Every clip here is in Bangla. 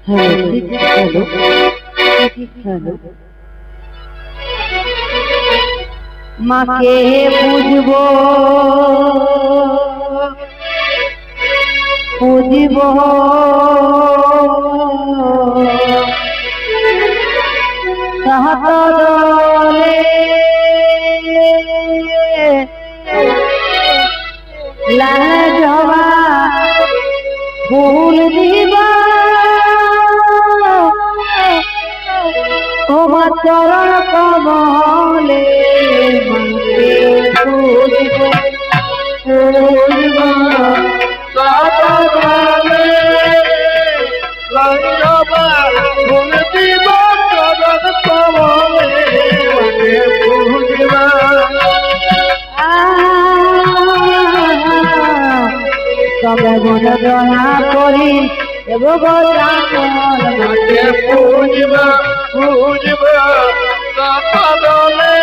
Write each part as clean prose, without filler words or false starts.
हेलो हेलो माके बुझबो बुझबो सहतरे लाजवा फूल दीवा তোমার চরণ কমলে মাকে বুঝবো বুঝবো সাতরে লাজবা ফুল দীবা চরণ কমলে মাকে বুঝবা তবে মনে দয়া করি দেব জানল মাকে বুঝবা বুঝবা সাতরে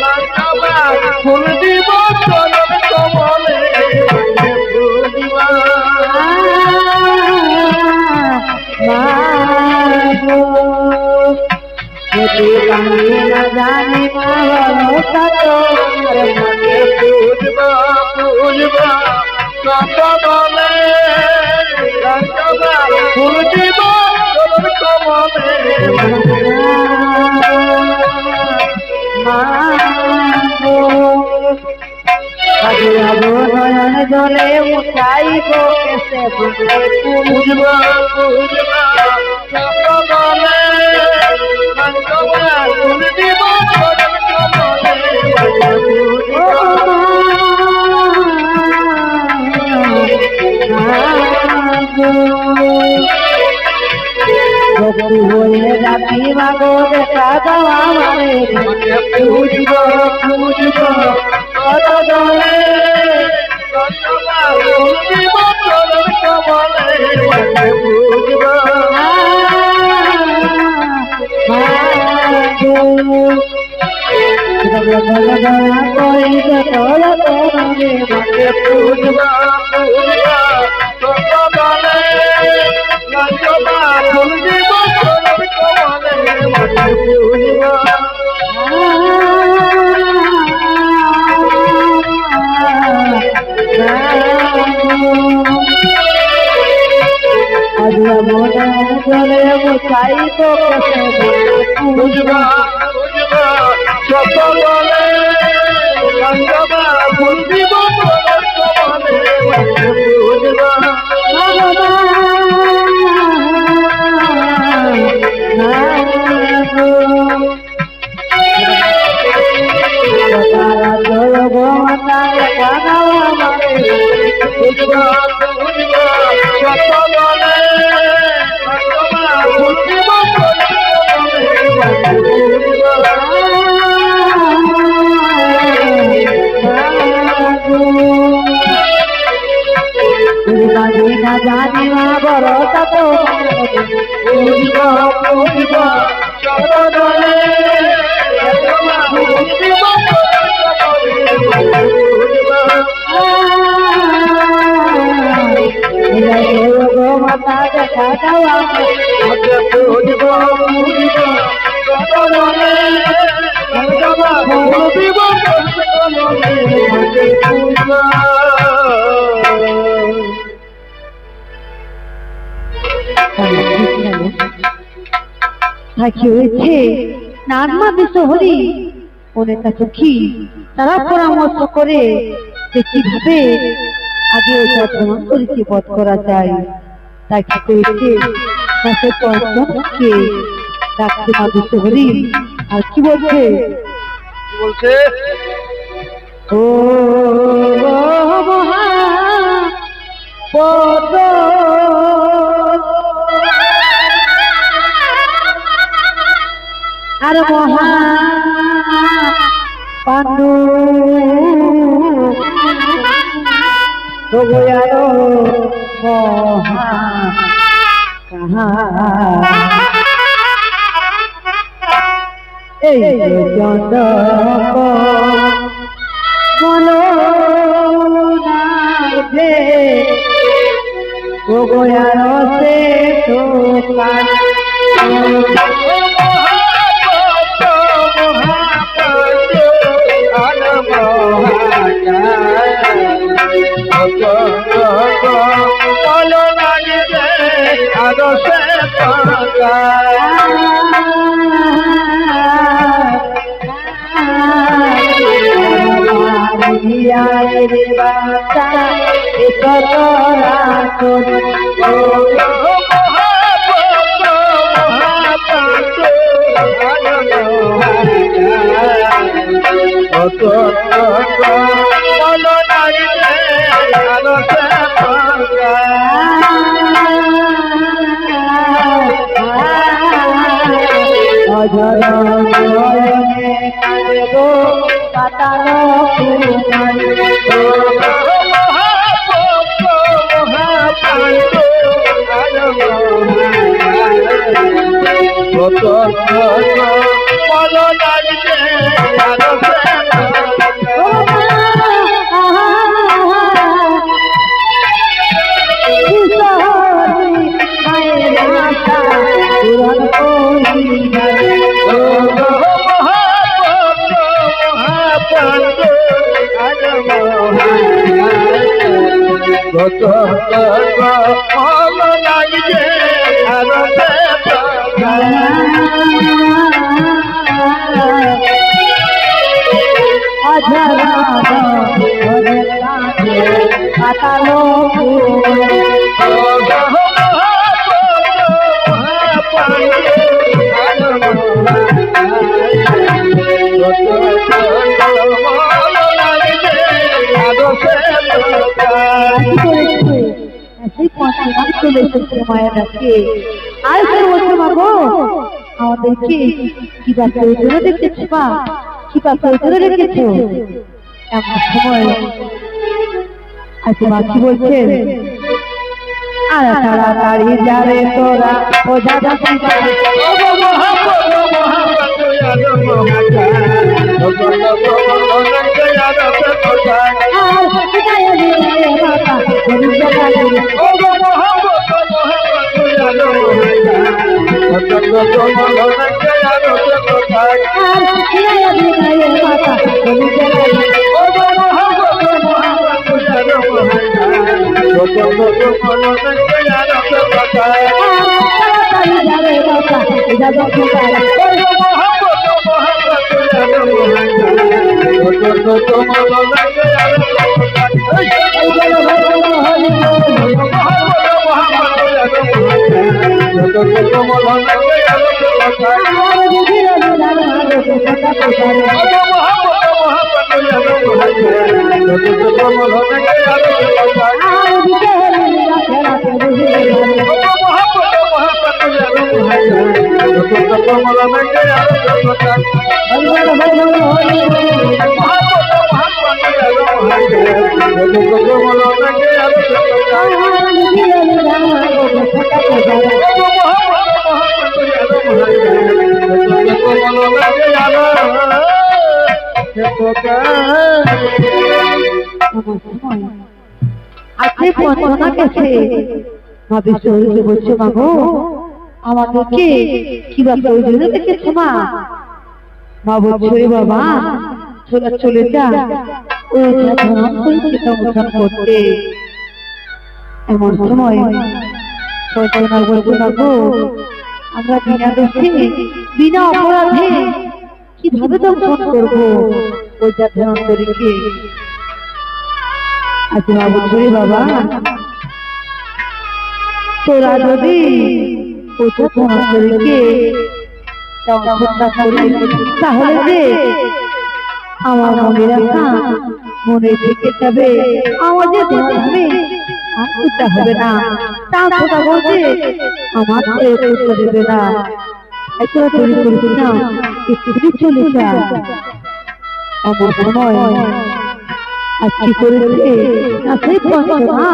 লাজবা ফুল দীবা চরণ কমলে মাকে বুঝবা মাগো যদি আমি না জানি মাগো তোর মাকে বুঝবা বুঝবা সাতরে লাজবা ফুল দীবা চরণ কমলে মাগো আজ আবো নয়ন জলে উঠাইবো কেসে বুঝবা বুঝবা সাতরে লাজবা ফুল দীবা চরণ কমলে মাকে বুঝবা ভক্তি হয়ে রাখি মাগো দেখা দাও আমারে মাকে বুঝবা বুঝবা সাতরে লাজবা ফুল দীবা চরণ কমলে মাকে বুঝবা মাকে বুঝবা বুঝবা সাতরে লাজবা ফুল দীবা চরণ কমলে মাকে বুঝবা জলে মুছাই তো বুঝবা বুঝবা সাতরে লাজবা ফুল দীবা চরণ কমলে মাকে বুঝবা বুঝবা বুঝবা সাতরে লাজবা ফুল দীবা চরণ কমলে মাকে বুঝবা না জানি মা বড় তো বুঝবা বুঝবা সাতরে লাজবা ফুল দীবা চরণ কমলে মাকে বুঝবা মাতা দেখা দাও মাকে বুঝবা বুঝবা সাতরে লাজবা ফুল দীবা চরণ কমলে মাকে বুঝবা কি হয়েছে নাগমা বিশ্বহরি অনেকটা সখী তারা পরামর্শ করে যে কিভাবে আগে ওটা ধন্বন্তরীকে বধ করা যায় তাই কি করেছে তাকে পরশকে ডাকছে মা বিশ্বহরি আর কি বলছে বলছে ও মহা পদ আর মহা পাণ্ডু মহা কাহা এই চন্দ্র মনো নাইবে ও গোয়ার সে দোকান রে বাচ্চা মায়া ডাকে আর বলছে মা গো আমাদেরকে কি বা প্রয়োজনে দেখেছো মা কি বা প্রয়োজনে রেখেছো এমন সময় আজকে মা কি বলছেন আর তাড়াতাড়ি যারে তোরা ও দাদা বলছো মা গো আমাদেরকে কি বা প্রয়োজনে দেখেছো মা মা বলছো বাবা তোরা চলে যা করতে এমন সময় বলবো না গো আমরা বিনা দোষে বিনা অপরাধে কিভাবে দর্শন করবো ওই ধনন্তরীকে আচ্ছা মা বলছো বাবা তোরা যদি ওটা ধনন্তরীকে তাহলে যে আমার মনে রাখা মনে থেকে যাবে আমার যে ধর্মে আর উঠতে হবে না তা কথা বলছে আমার উত্তর দেবে না এত তৈরি করিস না একটু চলে যা আমার সময় আর কি করেছে না সেই না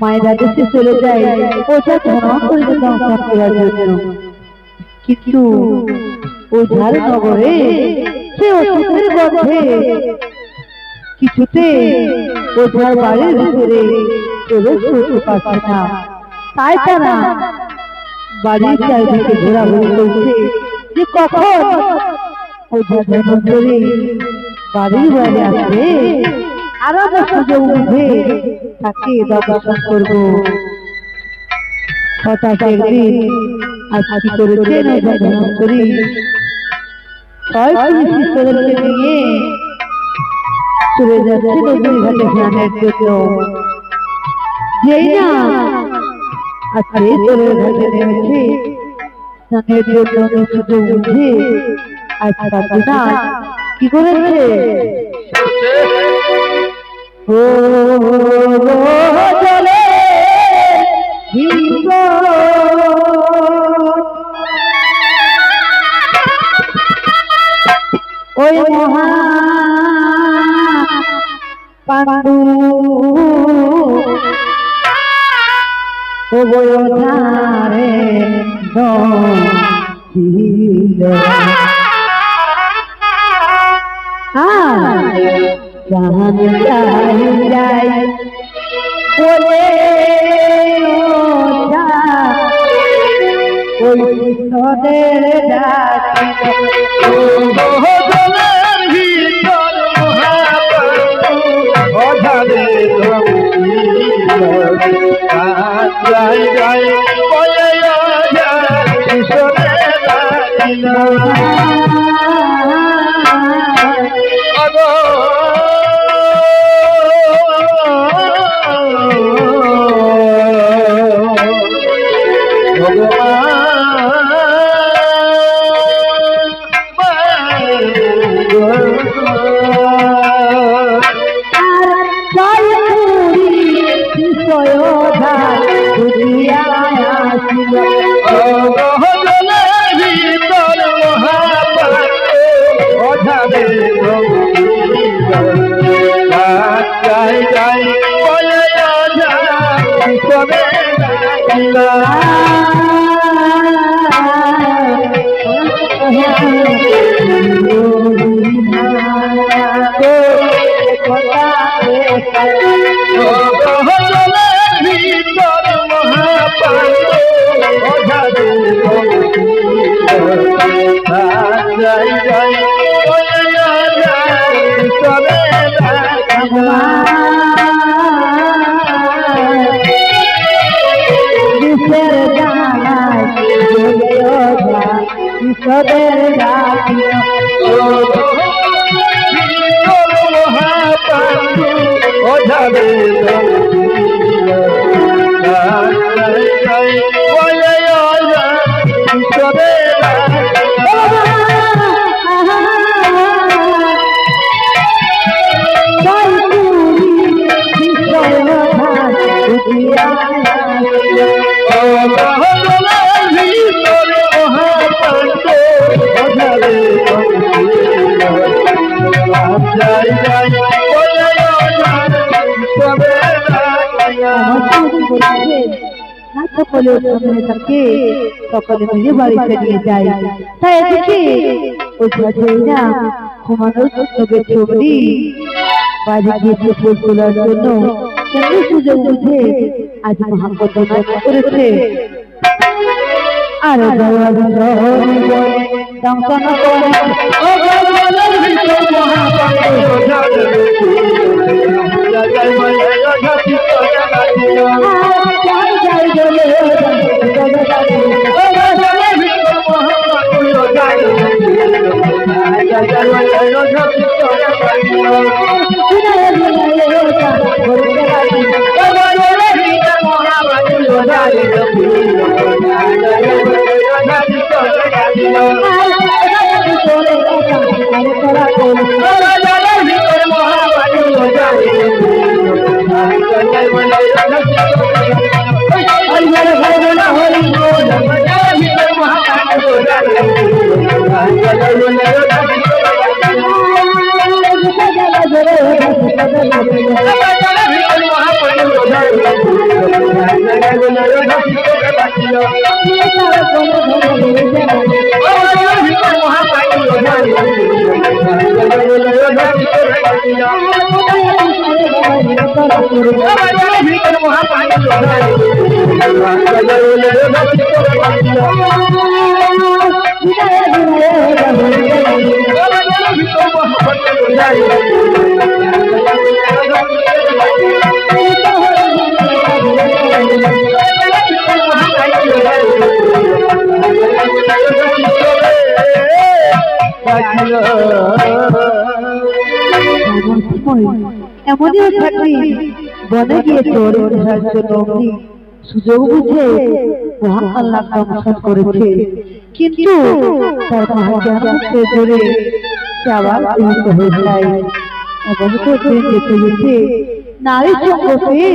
মায়েরা দেশে চলে যায় ওটা ধনন্তরীকে সংসার করার জন্য কিন্তু ওঝার নগরে সে অতীতের মধ্যে কিছুতে ওঝার বাড়ির ভিতরে প্রবেশ করতে পারছে না। তাই তারা বাড়ির চারিদিকে ঘোরাঘুরি করছে যে কখন ওঝা ধন্বন্তরী বাড়ির বাইরে আসবে আর আমরা সুযোগ উঠে তাকে দর্শন করবো। হঠাৎ একদিন আজ কি করেছেন ওঝা ধন্বন্তরী ছয়টি শিষ্যদেরকে নিয়ে চলে যাচ্ছে নদীর ঘাটে স্নানের জন্য। যেই না আজকে চলের ঘাটে নেমেছে স্নানের জন্য সুযোগ বুঝে আজ কাকিনা কি করেছে ও চলে ওই মহা পাণ্ডু ও বয়োধারে জাহান যাই বলে ওই কৃষ্ণদের সকলে সামনে থাকে সকলে মিলে বাড়িতে নিয়ে যায়। তাই এদিকে ওঝা না ঘুমানোর চোখে চোখটি বাড়ি গিয়েছে ফুল তোলার জন্য কেমনি সুযোগ বুঝে আজ মহাপদ করেছে। আর দংশন করে ভিতর মহাপানি লড়াই এমনই থাকবি বনে গিয়ে তোর সুযোগ বুঝে আল্লাহ কামসাদ করেছে, কিন্তু তার ভাগ্যে ধরে সে আবার উন্নত হয়ে যায় এবং যেতে যেতে নারী সঙ্গ পেয়ে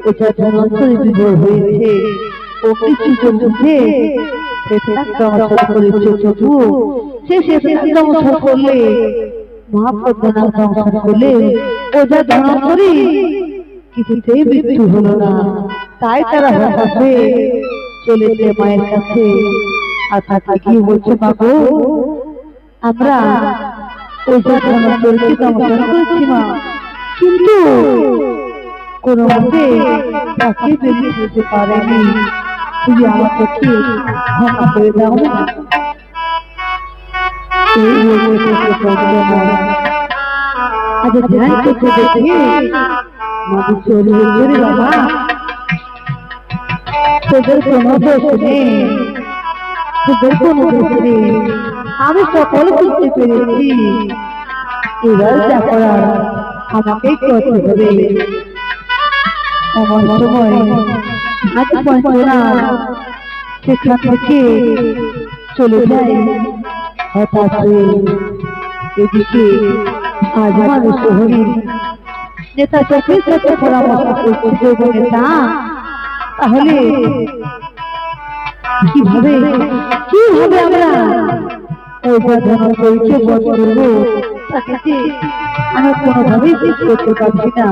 ওটা ধনন্তরী বিভোর হয়েছে। অগ্নি সুযোগ বুঝে কামসাদ করেছে, তবুও সে কামসাদ করলে মহাপ্রজ্ঞান কামসাদ করলে ওটা ধনন্তরী কিছুতেই মৃত্যু হলো না। তাই তারা হঠাৎ চলেছে মায়ের কাছে আর তাকে কি বলছে, বাবু আমরা ওটা ধনন্তরীকে কামসাদ করেছি মা, কিন্তু কোনো মতে তাকে বেরিয়ে যেতে পারেনি, তুমি আমাকে ক্ষমা করে দাও না। আজ ধ্যান করতে দেখে মাটি চলে গেলে, বাবা তোদের কোনো দোষ নেই, তোদের কোনো দোষ নেই, আমি সকল বুঝতে পেরেছি, এবার যা করার আমাকেই করতে হবে। এমন সময় আজ পঞ্চনা সেখান থেকে চলে যায়। হঠাৎ এদিকে আজ মানুষ হরি নেতা চোখের সাথে পরামর্শ করছে, নেতা তাহলে কিভাবে আমরা ওই ধনন্তরীকে বধ করবো, তাকে যে আমরা কোনোভাবেই শেষ করতে পারছি না।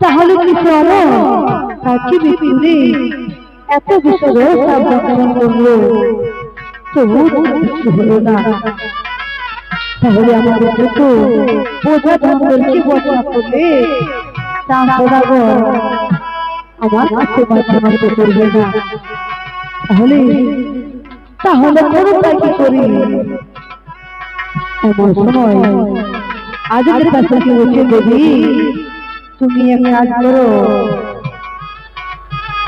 তাহলে কি চলো তাকে মৃত্যুরে এত বিষয় সাবধান করলো, তবু কিছু হলো না। তাহলে আমাদের তো বোঝা ধনন্তরীকে বধ না করলে আমার কাছে মাঝে মাঝে করবে না। তাহলে কোনো কাজ করি। এমন সময় আজকের কাছে কি বলছে, দেবী তুমি এক কাজ করো,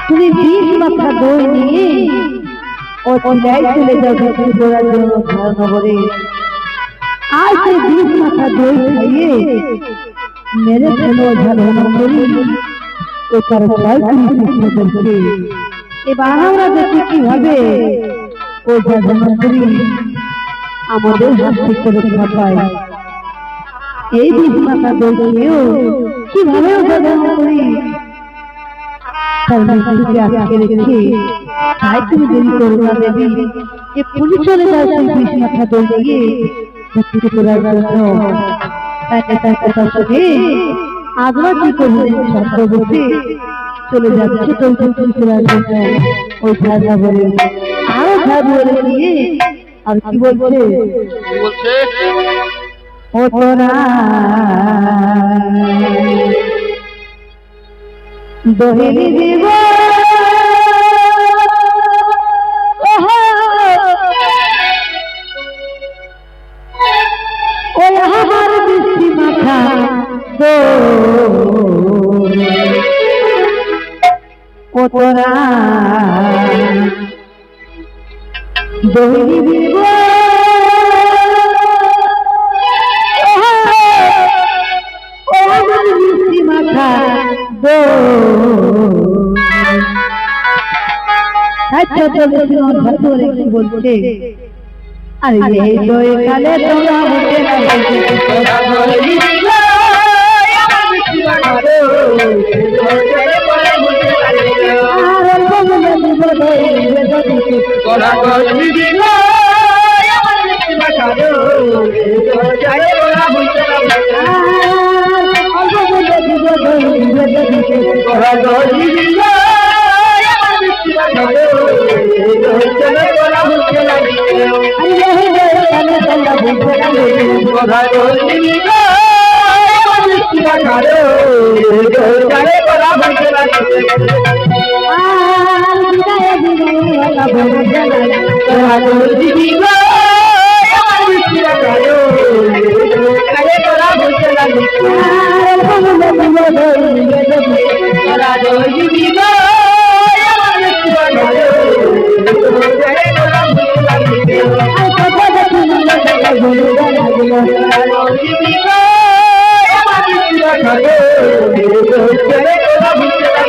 তুমি 20 মাথা দই নিয়ে ও চিলাই চলে যাও ঘোরার জন্য নগরে, আর সেই 20 মাথা দই খাইয়ে মেরে ফেলো ধনন্তরী ও তার ছয় কৃষ্ণদেরকে। এবার আমরা দেখি কিভাবে ও ধনন্তরী আমাদের হাত থেকে রক্ষা পায়। এই 20 মাথা দই খেয়েও কিভাবে ও ধনন্তরী তার মৃত্যুকে আটকে রেখে। তাই তুমি দেরি করো না দেবী, এক্ষুনি চলে যাও সেই 20 মাথা দই দিয়ে মুক্তি করার জন্য। তার কথা শুনে আজরা কি করলেন, শব্দ বসে চলে যাচ্ছে দই মুক্তি করার জন্য। ওই ঝাড়া বলে আরো ঝাড় বলে দিয়ে আর কি বলছে, ও তোরা দহিনী দিব ওই আমার বৃষ্টি মাথা ও তোরা দহিনী দিব ও আমার বৃষ্টি মাথা বলছে, আরে এই দই কালে তোমরা হতে খারে জানে করা হইছে না আর বিদায় বিদায় বলা বলে রাজর দিদি গো আমার মিষ্টিরা খারে জানে করা হইছে না আর বলে বলে রাজর দিদি গো আমার মিষ্টিরা খারে জানে করা হইছে না আর কথা দেখি বলে রাজর দিদি গো আমার মিষ্টিরা খারে জানে করা হইছে না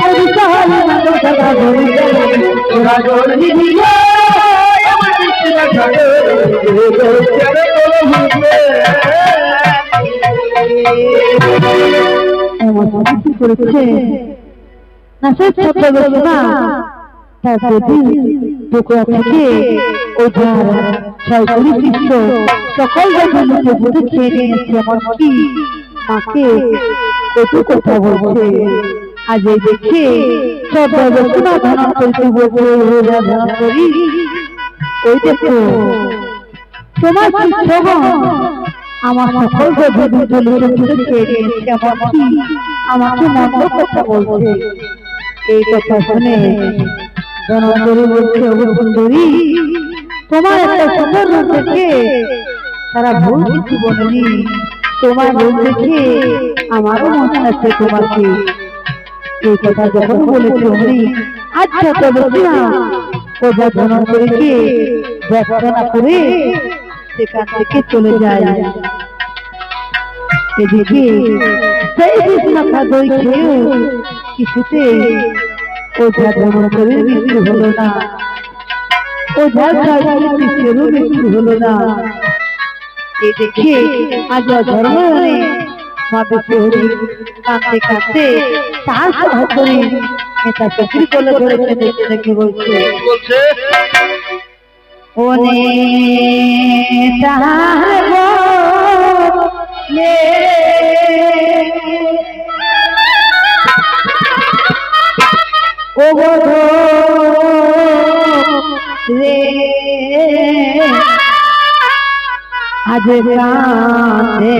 আর বিশাল কথা বলে রাজর দিদি গো আমার মিষ্টিরা খারে জানে করা হইছে এমন কি করেছে না সে ছোট না তার প্রতি টুকরা থেকে ওঝার ছয়গুলি শিষ্য সকল যখন বুঝে খেয়ে নিয়েছে এমনকি মাকে কত কথা বলছে আজ এই দেখে সব ব্যবস্থা ধারণ করতে বলছে ধারণ করি ওই দেখো তোমার শিষ্যগণ আমার সকল বুঝে খেয়ে নিয়েছে এমনকি আমাকে মন্দ কথা বলছে এই কথা শুনে ধনন্দরী বলছে ওগো সুন্দরী তোমার একটা সুন্দর রূপ দেখে তারা ভুল কিছু বলেনি তোমার রূপ দেখে আমারও মনে আছে তোমাকে এই কথা যখন বলেছে অমনি আচ্ছা তো বলছিলাম ও যা ধনন্দরীকে ব্যবসা না করে সেখান থেকে চলে যায় এদিকে সেই কৃষ্ণা দই খেয়েও কিছুতে ওঝা ধনন্দরীর মৃত্যু হলো না ওঝার শিষ্যেরও মৃত্যু হলো না এই দেখে আজ ধর্মে মা বিশ্বহরি কাঁদতে কাঁদতে তার সহচরী নেতা চক্রি কোলে ধরেছে দেখে দেখে বলছে ওনে তাহার বলে ও বধূ রে আজ কাঁদে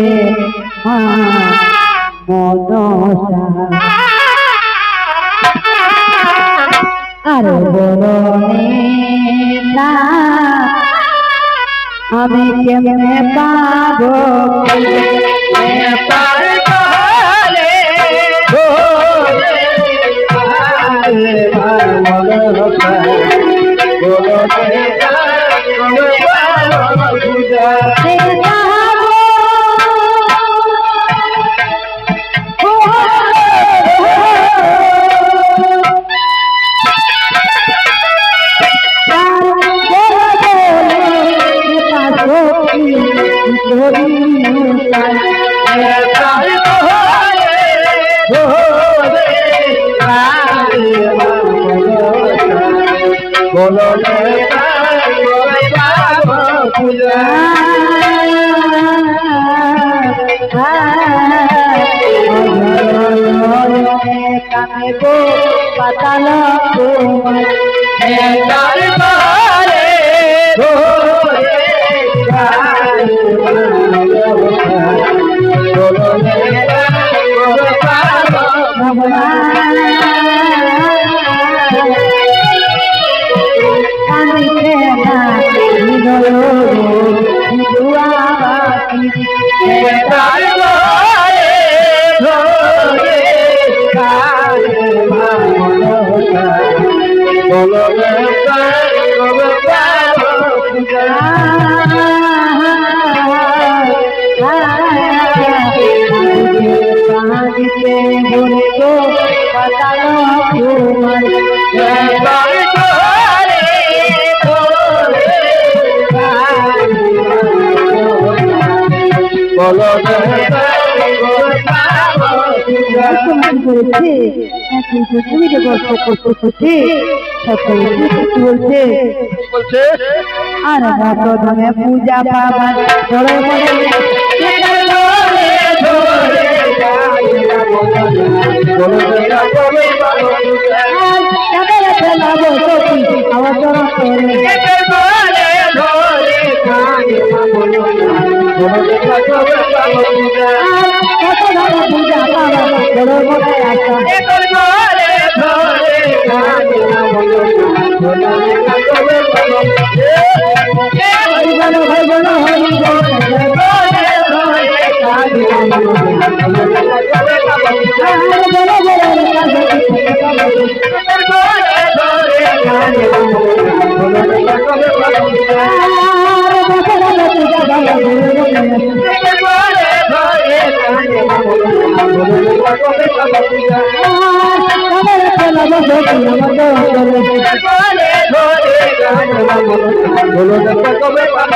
মনসা আর বলনে না আমি কেমনে পাবো পাতাল আর ধনে পূজা পাবার আমার বড় বড় আশা এখন ঘরে ঘরে কাঁদে মন ভোলারে কাঁদবে বাবা হরি বল হরি বল হরি বল ঘরে ঘরে কাঁদে মন ভোলারে কাঁদবে বাবা বড় বড় আশা এখন ঘরে ঘরে কাঁদে মন ভোলারে কাঁদবে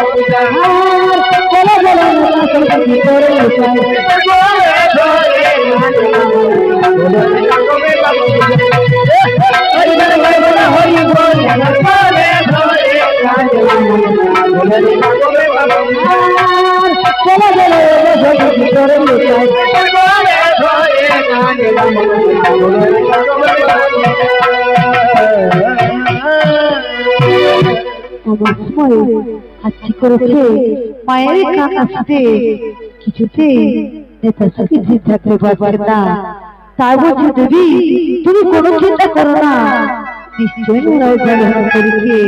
বাবা হাসি করেছে মায়ের কাছে কিছুতে নেতা সুখী থাকতে পারবে না। তাই বলছে দেবী তুমি কোনো চিন্তা করো না, নিশ্চয়ই করেছে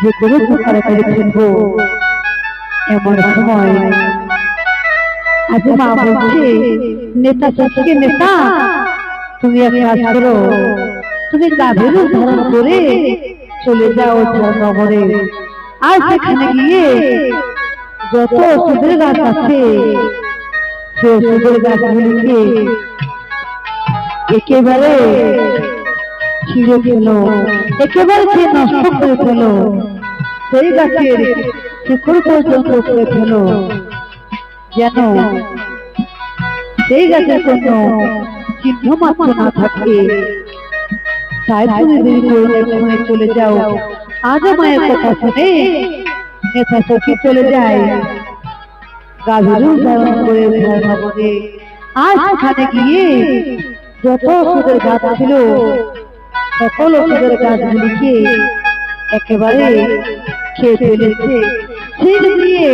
যে কোনো প্রকারে করে ফেলবো। এমন সময় আজ মা বলছে নেতা সুখীকে নেতা তুমি এক কাজ করো, তুমি গাভীর ধারণ করে চলে যাও নগরে, আর সেখানে গিয়ে যত ওষুধের গাছ আছে সে ওষুধের গাছগুলিকে একেবারে ছিঁড়ে ফেলো, একেবারে সে নষ্ট করে ফেলো, সেই গাছের শিকড় পর্যন্ত করে ফেলো, যেন সেই গাছের কোনো চিহ্ন মাত্র না থাকে। তাই তুমি দেরি করে চলে যাও। আজ মায়ের কথা শুনে নেতা সখী চলে যায় গাভীর ধারণ করে নগরে। আর সেখানে গিয়ে যত ওষুধের গাছ ছিল সকল ওষুধের গাছগুলিকে একেবারে খেয়ে ফেলেছে, ছিঁড়ে দিয়ে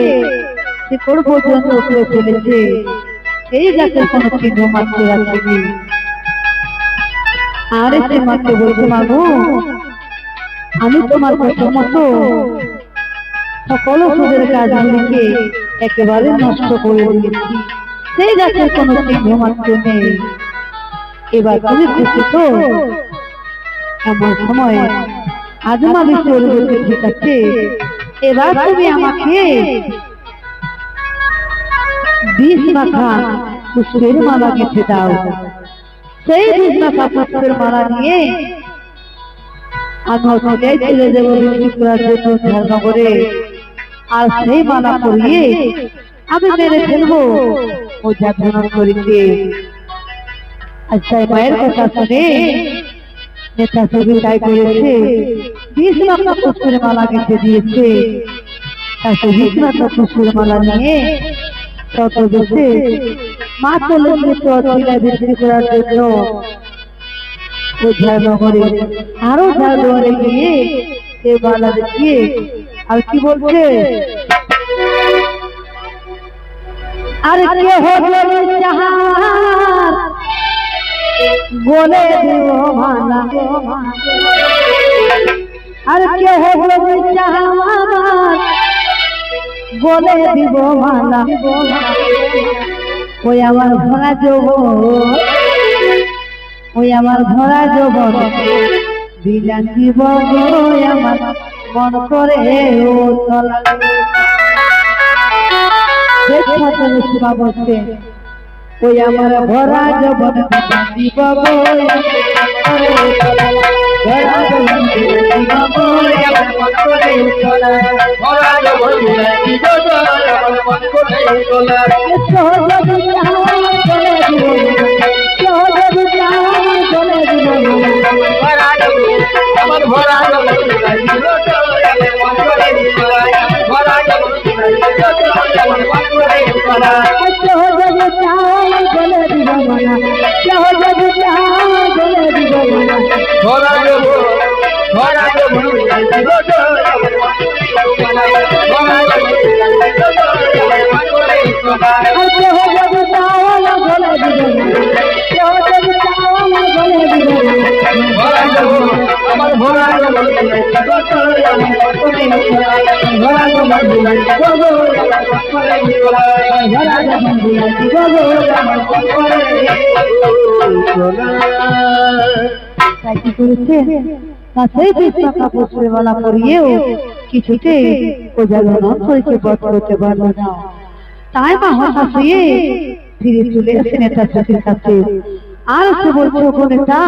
শিকড় পর্যন্ত করে ফেলেছে। এই গাছের কোনো চিহ্ন মাত্র রাখেনি। আর সে মাকে বলছে মাগো আমি তোমার কথা মতো সকল ওষুধের গাছগুলিকে একেবারে নষ্ট করে দিয়েছি, সেই গাছের কোনো চিহ্ন মাত্র নেই। এবার তুমি খুশি তো? এমন সময় আজমা বিশ্বের বলতে ঠিক আছে, এবার তুমি আমাকে 20 মাথা পুষ্পের মালা গেঁথে দাও। সেই 20 মাথা পুষ্পের মালা নিয়ে আমি চলে যাবো বিক্রি করার জন্য ধর্মনগরে, আর সেই মালা পরিয়ে আমি মেরে ফেলবো ও ধর্মনগরীকে। আচ্ছা মায়ের কথা শুনে নেতা সবই তাই করেছে, 20 মাথা পুষ্পের মালা গেঁথে দিয়েছে। তাকে 20 মাথা পুষ্পের মালা নিয়ে তত বসে মা চলে গিয়েছে বিক্রি করার জন্য নগরে। আরো ঝাড়দুয়ারে গিয়ে সে মালা দেখিয়ে আর কি বলছে, আর কে হবে চাহার বলে দিব মালা, আর কে হবে চাহার বলে দিব মালা, ওই আমার ভরা যৌবন, ওই আমার ভরা যৌবন দিলাম দিব আমার মন করে ও চলা। বলছে ওই আমার ভরা যৌবন দিলাম দিব ভরা যৌবন আমার মন করে চলা, ভরা যৌবন দিব আমার মন করে চলা। আমার ভরা কি করেছেন সেই কৃষ্ণ কাপড় সেবালা করিয়েও কিছুতে ওজাগরণ করেছে বধ করতে পারল না। তাই মা হতাশ হয়ে ফিরে চলে আসে নেতা সাথীর কাছে। আর সে বলছে ওগো নেতা,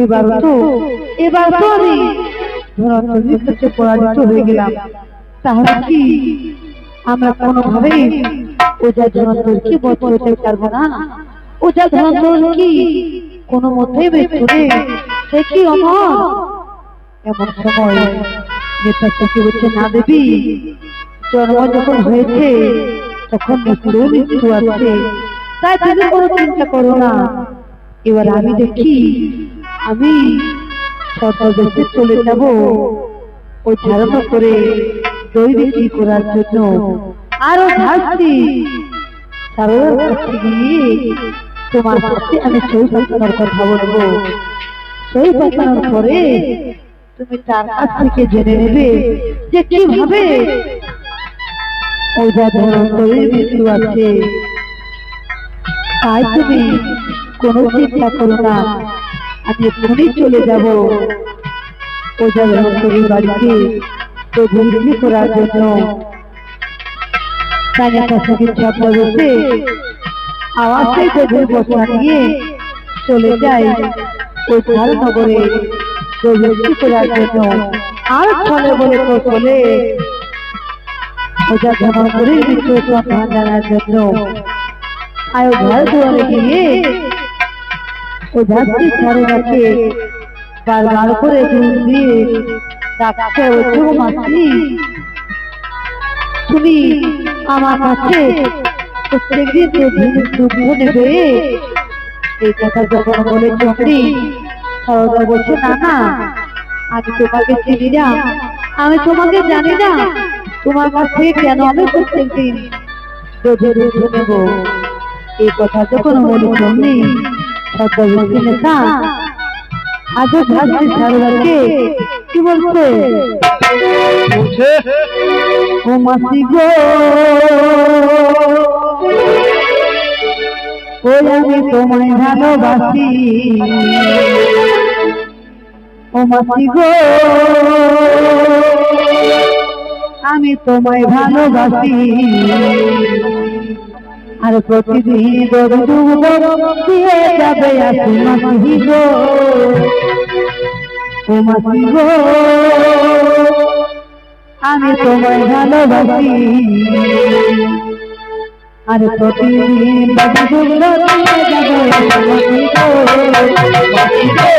এবার তো আমি ধনঞ্জয়ের কাছে পরাজিত হয়ে গেলাম, তাহলে কি আমরা কোনোভাবেই ওজা ধনঞ্জয়কে বধ করতে পারবো না? ওজা ধনঞ্জয় কি কোনো মতেই মৃত্যুরে সে কি অমর? এমন সময় নেতা চোখে বলছে, না দেবী, জন্ম যখন হয়েছে তখন মৃত্যু আছে, তাই তুমি কোনো চিন্তা করো না। এবার আমি দেখি আমি সর্বদেশে চলে যাব ওই ধারণা করে দই বিক্রি করার জন্য। আরো ভাবছি সারদার কাছে গিয়ে তোমার কাছে আমি সই পাঠানোর কথা বলবো। সই পাঠানোর পরে তুমি তার কাছ থেকে জেনে নেবে যে কিভাবে ওজা ধনঞ্জয়ের মৃত্যু আছে। তাই তুমি কোনো চিন্তা করো না, আমি এখনই চলে যাব ওজা ধনঞ্জয়ের বাড়িতে দই বিক্রি করার জন্য। তাই নেতা সঙ্গে ছদ্ম বসে আওয়াজে দই বসা নিয়ে চলে যায় ওই ধারনগরে দই বিক্রি করার জন্য। আর ফলে বলে কৌশলে ওজা ধনঞ্জয়ের মৃত্যু সন্ধান জানার জন্য আর ঘর দুয়ারে গিয়ে ও যাত্রী সারদাকে বারবার করে দুধ দিয়ে ডাকছে, ওঠো মাসি, তুমি আমার কাছে প্রত্যেকদিন দুধ নেবে। এই কথা যখন বলে চন্দ্রী, সারদা বলছে, না না, আমি তোমাকে চিনি না, আমি তোমাকে জানি না, তোমার কাছে কেন আমি প্রত্যেকদিন দুধ নেব? এই কথা যখন বলে চন্দ্রী, সদ্য নেতা আজও ভাবছি সারদাকে কি বলছে, ও মাসি গো, ওই আমি তোমায় ভালোবাসি, ও মাসি গো, আমি তোমায় ভালোবাসি। আর প্রতিদিন দুধ দিয়ে যাবে আসি মাসি গো, ও মাসি গো, আমি তোমায় ভালোবাসি। আর প্রতিদিন দুধ দিয়ে যাবে মাসি গো, মাসি গো,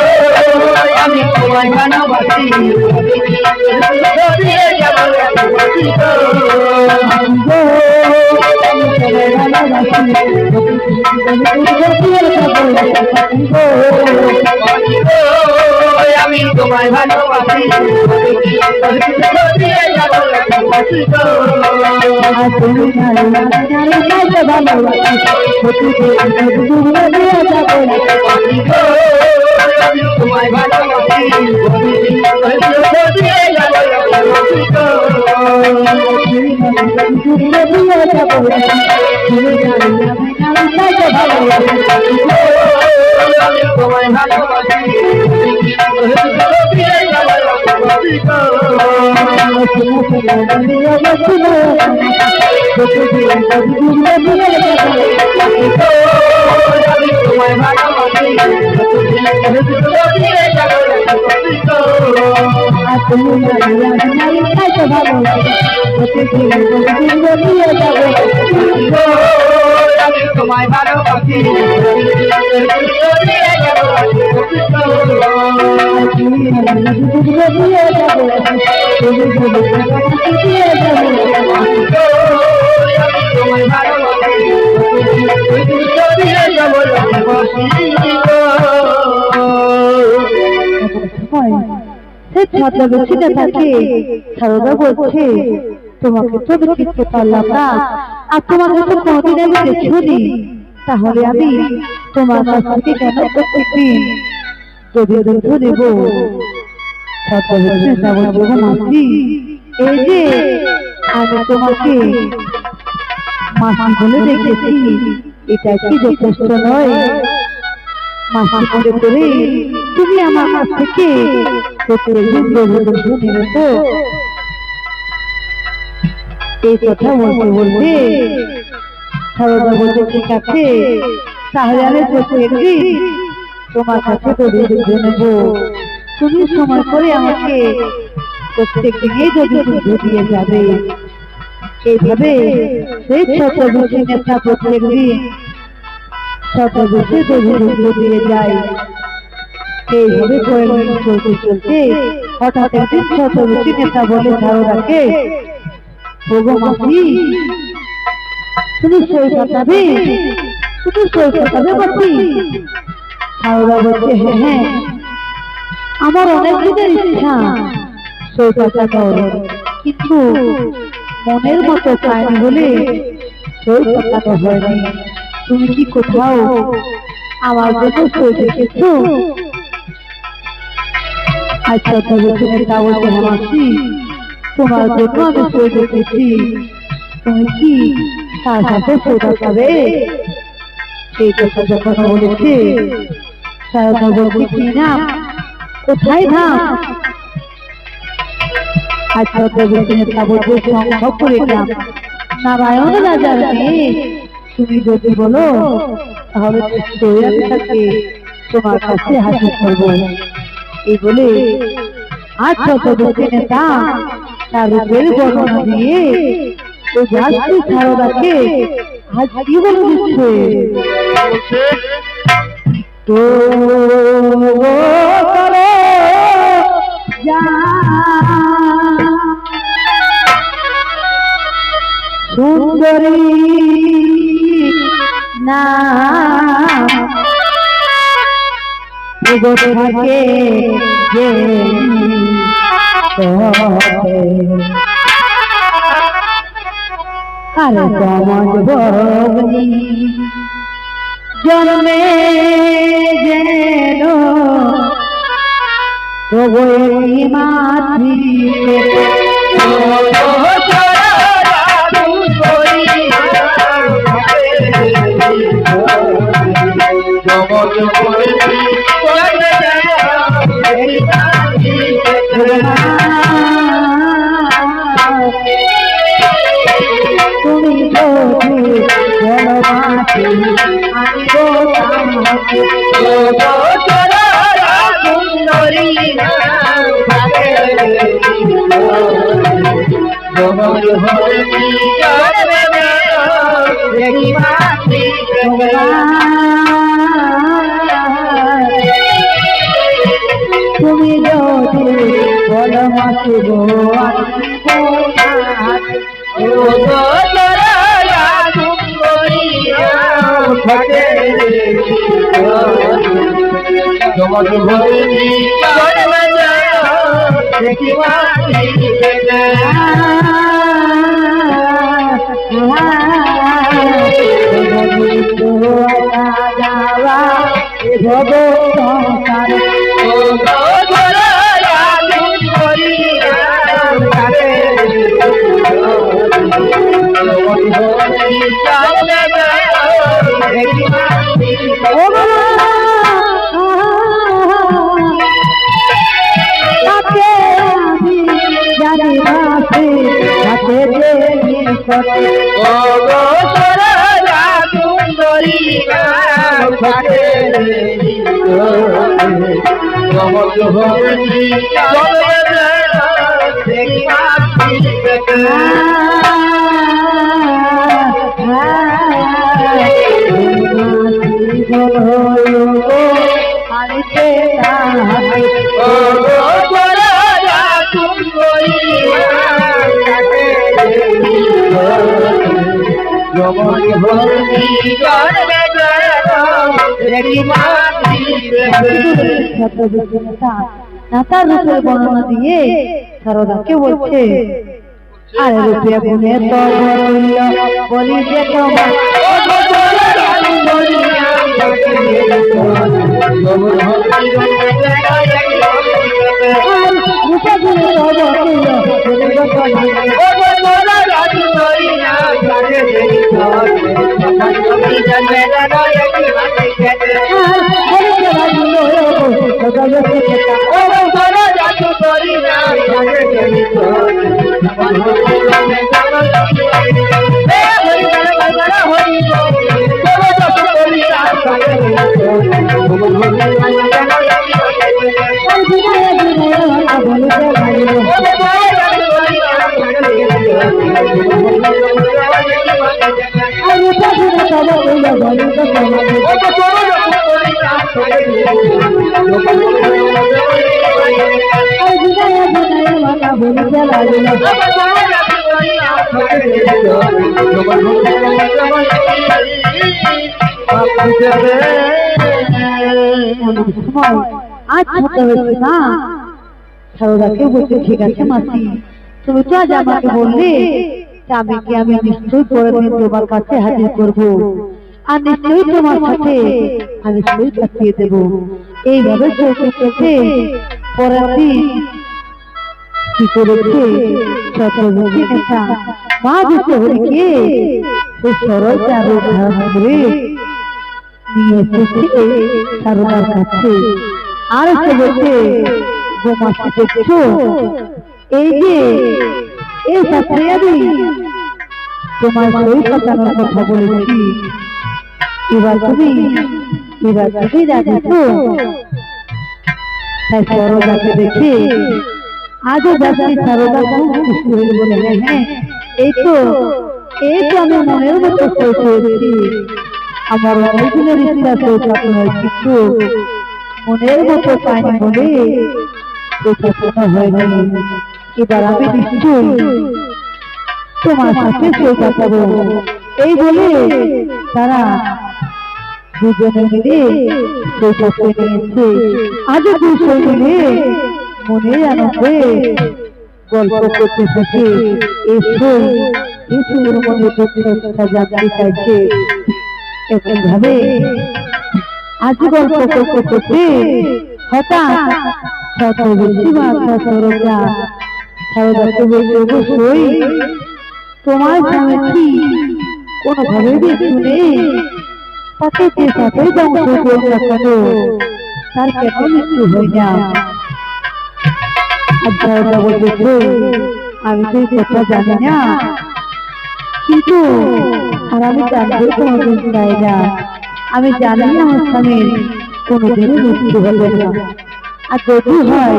আমি তোমায় ভালোবাসি। আমি তোমায় ভালোবাসি, তোমায় ভালোবাসি। তোমায় ভালোবাসি, সারদা বলছে, তোমাকে তো দেখতে পারলাম না, আর তোমাকে তো কোনদিন আমি দেখিনি, তাহলে আমি তোমার কাছ থেকে কেন প্রত্যেকদিন দুধ নেব? মাসি, এই যে আমি তোমাকে মাসি বলে দেখেছি, এটা কি যথেষ্ট নয়? মাসি মনে করে তুমি আমার কাছ থেকে প্রত্যেকদিন দেবদূত নেবে তো? এই কথা বলতে বলতে সারদা বলতে ঠিক আছে, তাহলে আমি প্রত্যেকদিন তোমার কাছে দেবদূত নেব। তুমি সময় করে আমাকে প্রত্যেক দিনই দেবদূত দিয়ে যাবে। এইভাবে সেই ছদ্মবেশী নেতা প্রত্যেক দিন ছদ্মবেশে দেবদূত দিয়ে যায়। এইভাবে কয়েকদিন চলতে চলতে হঠাৎ একদিন ছদ্মবেশী নেতা বলে সারদাকে, ওগো মাসি, তুমি সই কাটাবে? তুমি সই কাটাবে মাসি? সারদা বলছে, হ্যাঁ হ্যাঁ, আমার অনেক দিনের ইচ্ছা সই কাটানোর, কিন্তু মনের মতো চায়নি বলে সই কাটানো হয়নি। তুমি কি কোথাও আমার জন্য সই দেখেছো? আচ্ছা, তবে তুমি তা বলতে, হ্যাঁ মাসি, তোমার জন্য আমি সই দেখেছি। তুমি কি তার সাথে সই কাটাবে? এই কথা যখন বলেছে সারদা বলছে, কি নাম, কোথায় ধাম? আচ্ছা, তবে তুমি তা বলতে, শঙ্খপুরে গ্রাম, নারায়ণ রাজার মেয়ে। তুমি যদি বলো তাহলে আমি তাকে তোমার কাছে হাজির করবো। এই বলে আচ্ছা, তবে নেতা তার রূপের বর্ণনা দিয়ে ও যাচ্ছি সারদাকে আজ কি বলে দিচ্ছে, তো সুন্দরী না থাকে যে আর সমাজ ভগ্নী জন্মে যেন তবই মাতৃ তুমি তুমি যদি বলো মাসি গো, নাতার রূপের বর্ণনা দিয়ে সারদাকে বলছে, আরে রূপে গুণে তো বলি যে তোমার রূপে গুণে आज ছোট হয়েছে না সারদাকে বলতে ঠিক আছে মাসি তুমি তো আজ আমাকে বললে আমি নিশ্চয়ই পরের দিন তোমার কাছে হাজির করব আর নিশ্চয়ই তোমার সাথে আমি সই কাটিয়ে দেব এইভাবে চলতে চলতে পরের দিন কি করেছে চক্রবর্তী নেতা মা বিশ্বহরিকে সেই সরলতা রূপ ধারণ করে নিয়ে এসেছে সারদার কাছে আর সে বলছে গোমাসি দেখছো এই যে এই শাস্ত্রে আমি তোমার সই কাটানোর কথা বলেছি এবার তুমি রাজি তো তাই সরদাকে দেখে আজও যাচ্ছি সারদা খুব খুশি হয়ে বলে হ্যাঁ এই তো আমি মনের মতো সই করেছি আমার অনেক দিনের ইচ্ছা সই কাটানো কিন্তু মনের মতো পাইনি বলে এটা কোনো হয়নি এবার আমি নিশ্চয়ই তোমার সাথে সই কাটাবো এই বলে তারা দুজনে মিলে সই করতে নিয়েছে আজও দুই সই মিলে মনের আনন্দে গল্প করতে থাকে এই সইয়ের মনে দুঃখটা জানতে চাইছে এরকম ভাবে আজ গল্প করতে করতে হঠাৎ চক্রবর্তী মাথা সারদাকে বলছে অবশ্যই তোমার স্বামী কি কোনোভাবে শুনে তাকে যে সাথেই ধ্বংস করো না কেন তার কেন মৃত্যু হয় না আর সারদা বলতেছে আমি তো এই কথা জানি না কিন্তু আর আমি জানতে কোনোদিন চাই না আমি জানি আমার স্বামীর কোনোদিনই মৃত্যু হবে না আর যদি হয়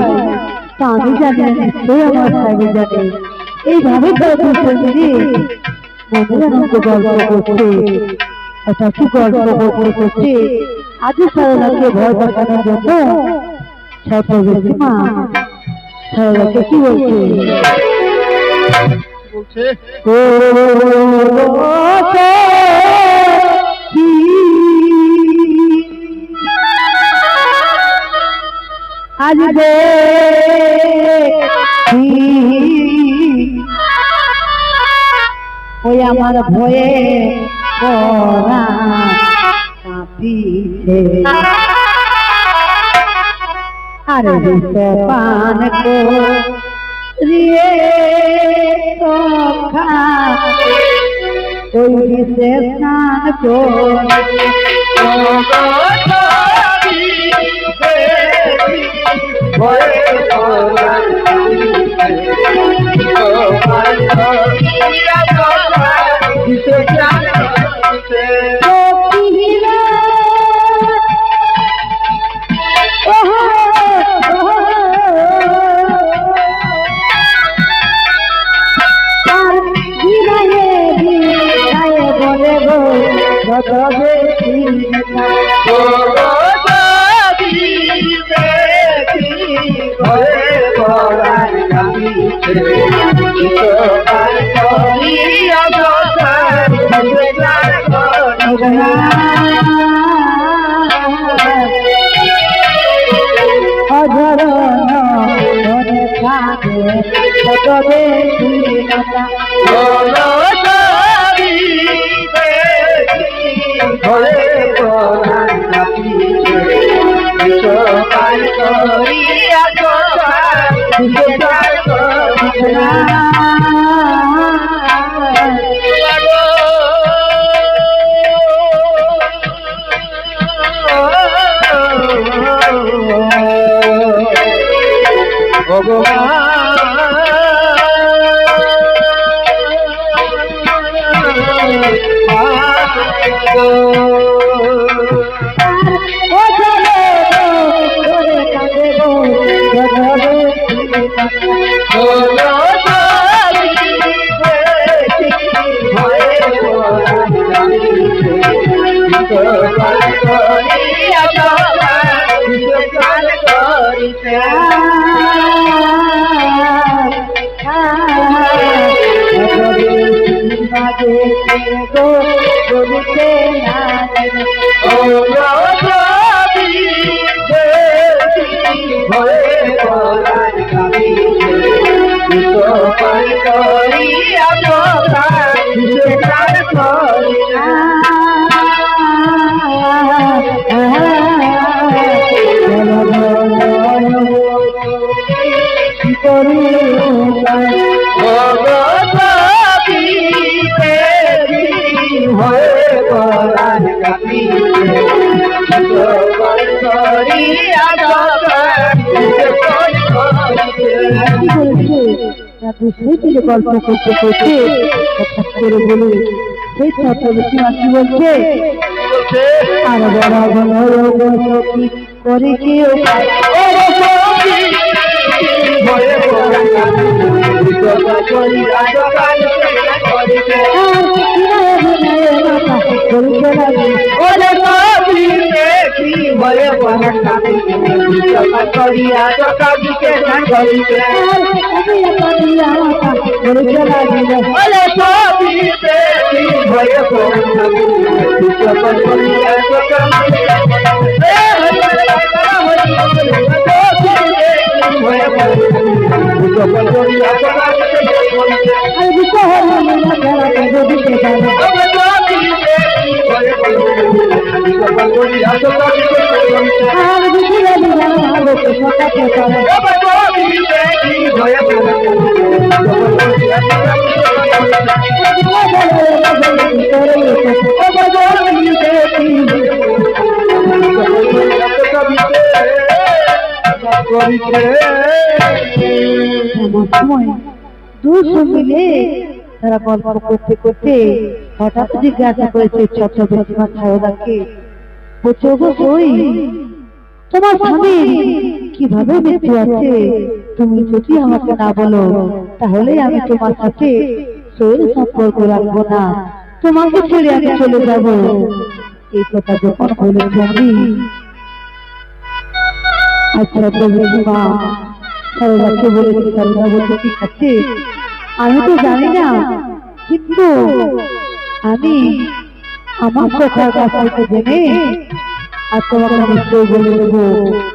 তা আমি জানি না নিশ্চয়ই আমার স্বামী জানে এইভাবে তারা দুজন মিলে মনের আনন্দ গল্প করছে অর্থাৎ গল্প করতে করতে আজও সারদাকে ভয় দেখানোর জন্য চক্রবর্তী মা সারদাকে কি বলছে আজ ওই আমার ভয়ে কাঁপিছে আরে পান কো রিয়ে ওই সে স্নান কো ও চলে তোরে কাঁদে গো জগবে গো বলিতে না গল্প করতে করতে হঠাৎ করে বলে সেই ছদ্মবেশী কি বলছে আর বড় সখী করে কেউ দুশো মিলে তারা গল্প করতে করতে হঠাৎ জিজ্ঞাসা করেছে ছদ্মবেশীমা সারদাকে, বলছে গো সই তোমার স্বামী কিভাবে মৃত্যু আছে তুমি যদি আমাকে না বলো তাহলে আমি তোমার সাথে সইয়ের সম্পর্ক রাখবো না, তোমাকে ছেড়ে আমি চলে যাব। এই কথা যখন বলেছি আমি আচ্ছা ছদ্মবেশীমা সারদাকে বলেছি, সারদা বলছে ঠিক আছে আমি তো জানি না, কিন্তু আমি আমার সখার কাছ থেকে জেনে আর তোমাকে নিশ্চয়ই বলে দেবো,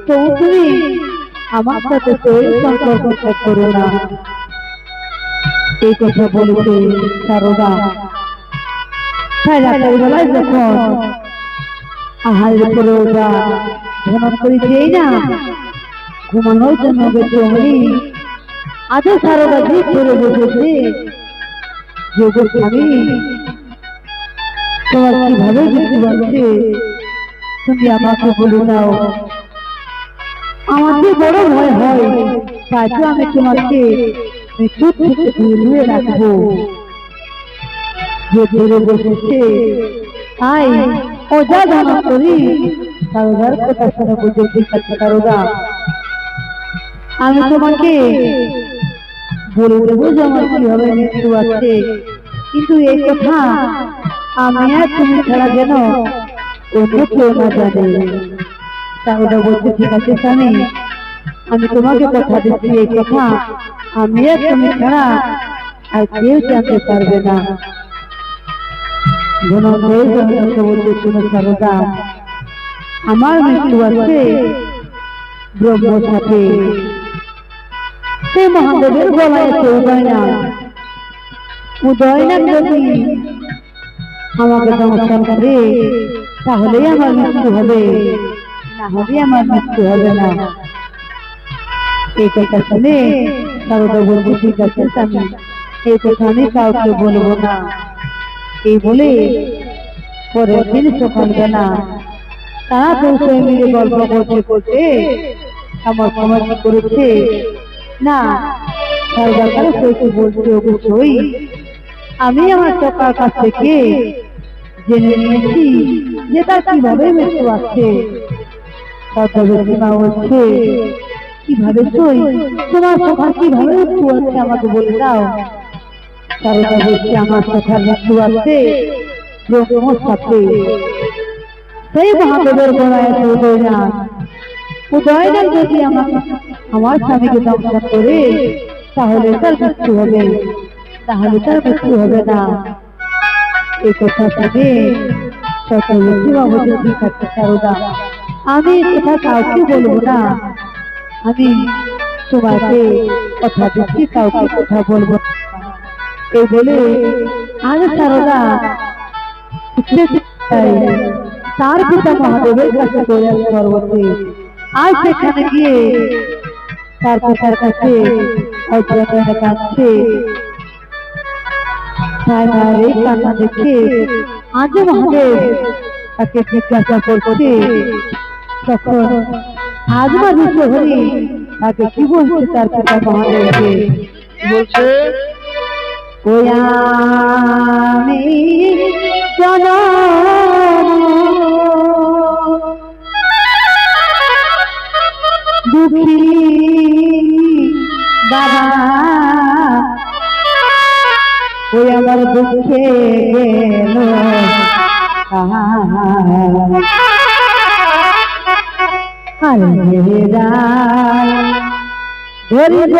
তবু তুমি আমার সাথে সইয়ের সম্পর্ক ত্যাগ করো না। এই কথা বলেছে সারদা। তাই রাতের বেলায় যখন আহারের পরে ওটা ভ্রমণ করি যেই না ঘুমানোর জন্য গেছে অমনি আজও সারদা ঠিক করে বসেছে যে গো স্বামী তোমার কিভাবে মৃত্যু বলছে তুমি আমাকে বলে দাও, আমার যে বড় ভয় হয় তাই তো আমি তোমাকে মৃত্যুর থেকে দূরে রাখবো। যে ধরে বসেছে তাই ওজা ধারণ করি সারদার কথা শুনে বলছে ঠিক আছে সারদা আমি তোমাকে বলে দেবো যে আমার কিভাবে মৃত্যু আছে, কিন্তু এই কথা আমি আর তুমি ছাড়া যেন অন্য কেউ না জানে। সারদা বলছে ঠিক আছে স্বামী আমি তোমাকে কথা দিচ্ছি এই কথা আমি আর তুমি ছাড়া আর কেউ জানতে পারবে না। বলতে শুনে সারদা আমার মৃত্যু আছে ব্রহ্ম সাথে, সে মহাদেবের গলায় আছে উদয় না যদি আমাকে দর্শন করে তাহলেই আমার মৃত্যু হবে, না হলে আমার মৃত্যু হবে না। এই কথা শুনে সারদা বলতে ঠিক আছে স্বামী এই কথা আমি কাউকে বলবো না। এই বলে পরের দিন সকালবেলা তারা দুশো মিলে গল্প করতে করতে আমার সময় কি করেছে না তার ব্যাপারে সইকে বলছে অবশ্যই আমি আমার চোখার কাছ থেকে জেনে নিয়েছি যে তার কিভাবে মৃত্যু আসছে। সীমা বলছে কিভাবে সই তোমার চোখার কিভাবে মৃত্যু আসছে আমাকে বলে দাও। সারদা বলছে আমার চোখার মৃত্যু আসছে ব্রহ্মর সাথে সেই মহাদেবের গলায় উদয়নাথ উদয়নাথ যদি আমার স্বামীকে দংশন করে তাহলে তার মৃত্যু হবে, তাহলে তার মৃত্যু হবে না। এই কথা শুনে সীমা বলছে ঠিক আছে সারদা আমি কথা কাউকে বলবো না, আমি তোমাকে কথা দিচ্ছি কাউকে কথা বলবো এই বলে আজ সারদা তার পিতা মহাদেবের কাছে কৈলাস পর্বতে আজ সেখানে গিয়ে তার পিতার কাছে কাঁদছে। এই কান্না দেখে আজ মহাদেব তাকে জিজ্ঞাসা করছে তখন আজমা বিশ্বহরি তাকে কি বলছে তার পিতা মহাদেবকে বলছে ওই আমি দুঃখী বাবা ওই আমার দুঃখে গেল ধরিব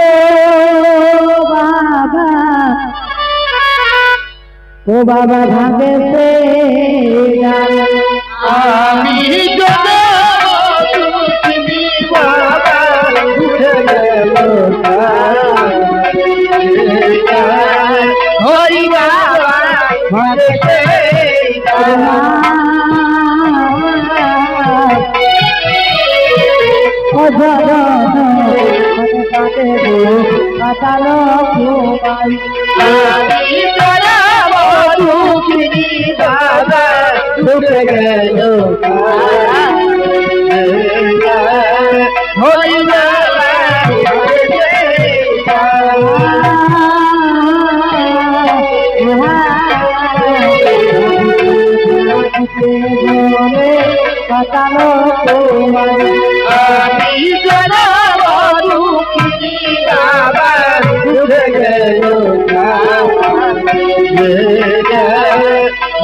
বাবা ও বাবা ভাবে সে আমি হরি বাবা ঢুকে গেল হরি বাবা পাতালো আমি বাবা ঢুকে গেল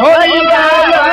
হরি বাবা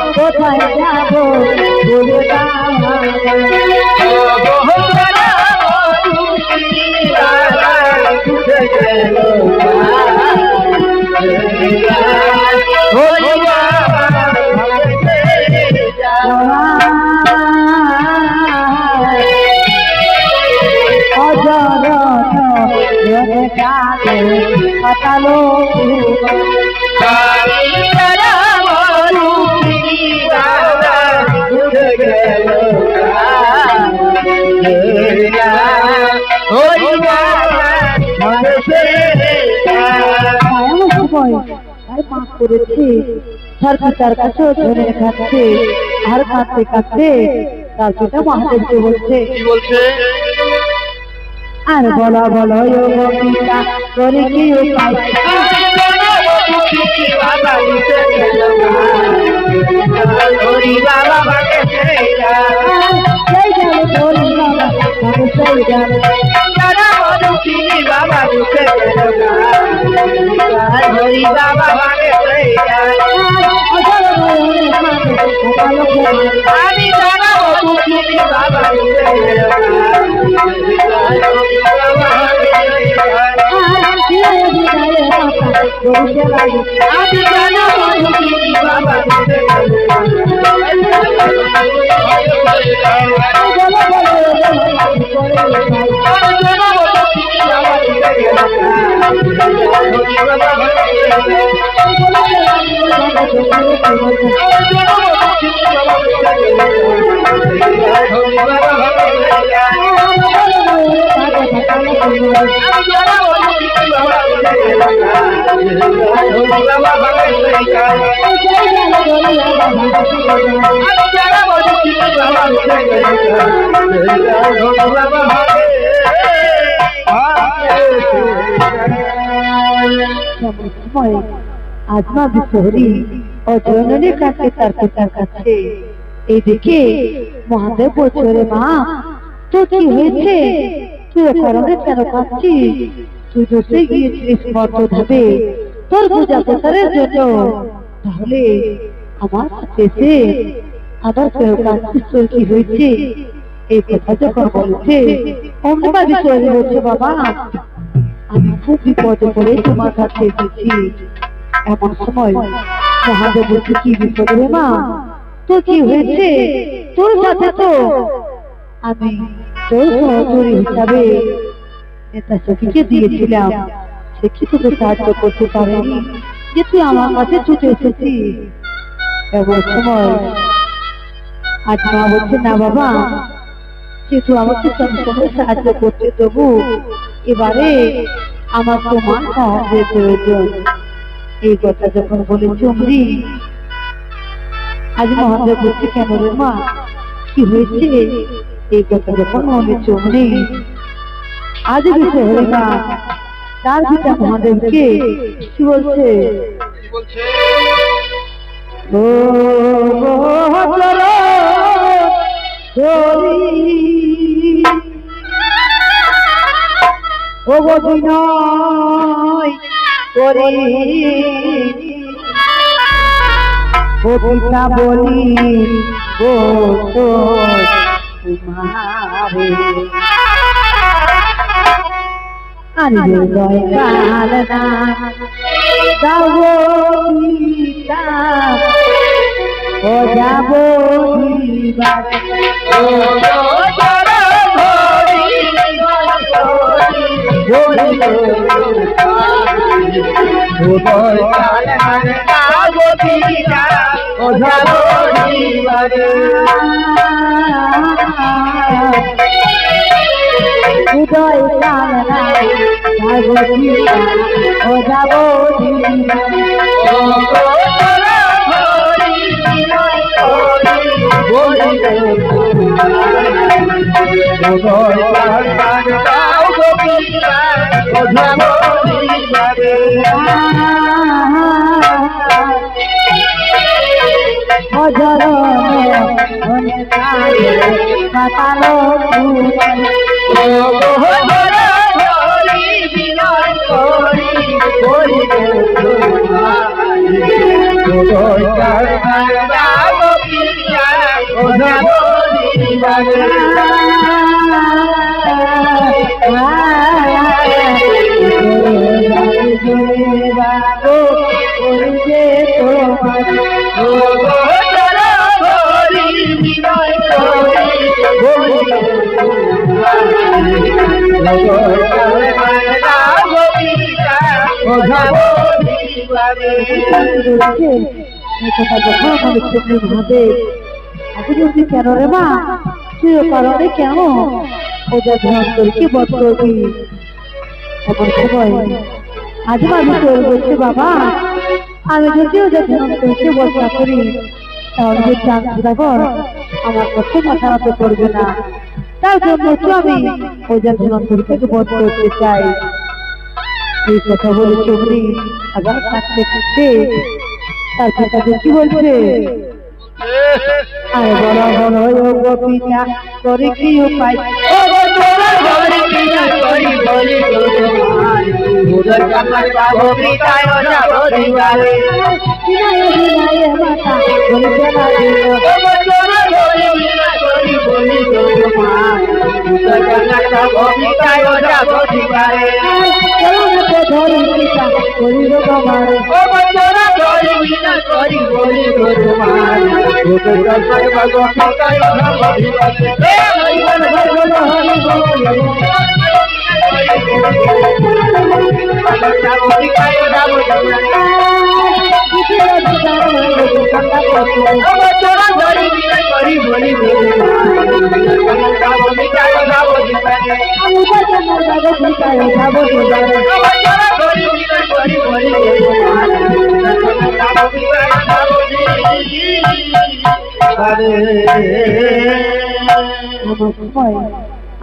কোথায় যাবো বলে পাতালো করেছে তার পিতার কাছেও ধরে খাচ্ছে আর কাঁদতে কাঁদতে তার পিতা মহাদেবকে বলছে আর বলো বলো পিতা করে কি দুঃখী বাবা দিতে গেল হরি বাবা ভাগে সেই হরি বাবা ভাগে সেই তারা দুঃখী বাবা দিতে গেল হরি বাবা ভাগে সেই আমি তারা দুঃখী বাবা দিতে গেল আমি জানো বাবা আজমা বিশহরী ও জননীর কাছে তার পিতার কাছে এইদিকে মহাদেব বছরে মা তো কি হয়েছে তুই কারণে কেন কাঁদছিস তুই দোষে গিয়েছিলিস মর্তধাবে তোর পূজা প্রচারের জন্য তাহলে আমার কাছে এসে আবার কেউ কাঁদছিস তোর কি হয়েছে এই কথা যখন বলছে অমনিমা বিশহরী বলছে বাবা আমি খুব বিপদে পড়ে তোমার কাছে এসেছি এমন সময় মহাদেব বলছে কি বিপদ রে মা তোর কি হয়েছে তোর সাথে তো আমি তোর সহচরী হিসাবে নেতা সখীকে দিয়েছিলাম সে কি তোকে সাহায্য করতে পারেনি যে তুই আমার কাছে ছুটে এসেছিস এমন সময় আজ মা বলছে না বাবা যেহেতু আমাকে সবসময় সাহায্য করতে দেবো এবারে আমার তোমার সাহায্যের প্রয়োজন এই কথা যখন বলেছি অমনি আজ মহাদেব বলছে কেন রে মা কি হয়েছে এই কথা যখন বলেছি অমনি আজ বিশহরী মা তার পিতা মহাদেবকে কি বলছে ও ও বিনয় করে ও পিতা বলি ও তোমারে আরে হৃদয় কালনা যাব পিতা ও যাব উদয় কালনা ও যাব কেন রে মা তুই কারণে কেন ওদের ধ্যান করকে বধ করবি এমন সময় আজ আমি তোর বলছে বাবা আমি যদি ওদের ধ্যান করকে বধ না করি তাহলে যে চাঁদ সুদাগর আমার পক্ষে মাথা নত করবে না তার জন্য তো আমি ওদের ধ্যান করকে বধ করতে চাই এই কথা বলে চোখনি আবার কাটতে কাটতে তার পিতাকে কি বলছে, আর বড় বড় গো পিতা করে কি উপায়,